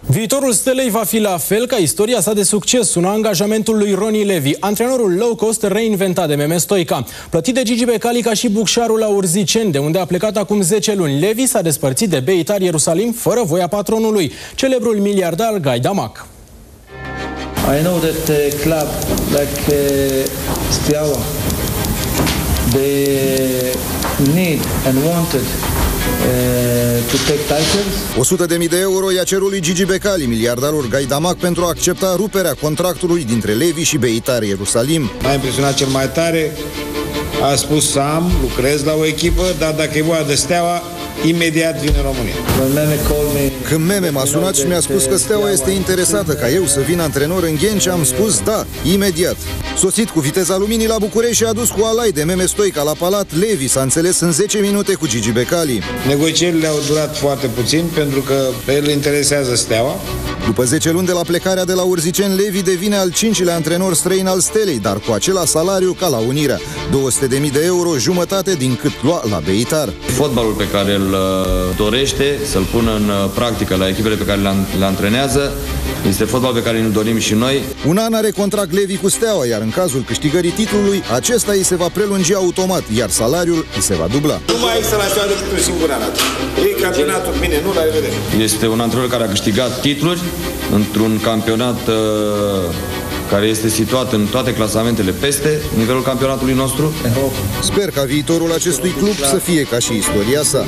Viitorul Stelei va fi la fel ca istoria sa de succes, sună angajamentul lui Roni Levi, antrenorul low-cost reinventat de Meme Stoica. Plătit de Gigi Becali ca și bucșarul la Urziceni, de unde a plecat acum 10 luni, Levi s-a despărțit de Beitar Ierusalim fără voia patronului, celebrul miliardar Guy Damac. I know that a club like Steaua, they need and wanted to take titles. 100.000 de euro i-a cerut lui Gigi Becali, miliardarul Guy Damac, pentru a accepta ruperea contractului dintre Levi și Beitar Ierusalim. M-a impresionat cel mai tare, a spus să lucrez la o echipă, dar dacă e vorba de Steaua, imediat vin în România. Când Meme m-a sunat și mi-a spus că Steaua este interesată ca eu să vin antrenor în Ghenci, am spus da, imediat. Sosit cu Viteza Luminii la București și adus cu alai de Meme Stoica la Palat, Levi s-a înțeles în 10 minute cu Gigi Becali. Negocierile au durat foarte puțin pentru că pe el interesează Steaua. După 10 luni de la plecarea de la Urziceni, Levi devine al 5-lea antrenor străin al Stelei, dar cu același salariu ca la Unirea, 200.000 de euro, jumătate din cât lua la Beitar. Fotbalul pe care îl dorește să-l pună în practică la echipele pe care le antrenează este fotbal pe care îl dorim și noi. Un an are contract Levi cu Steaua, iar în cazul câștigării titlului, acesta îi se va prelungi automat, iar salariul îi se va dubla. Nu mai există la Steaua decât un singur an. E campionatul, bine, nu, la revedere. Este un antrenor care a câștigat titluri într-un campionat care este situat în toate clasamentele peste nivelul campionatului nostru. Sper ca viitorul acestui club să fie ca și istoria sa.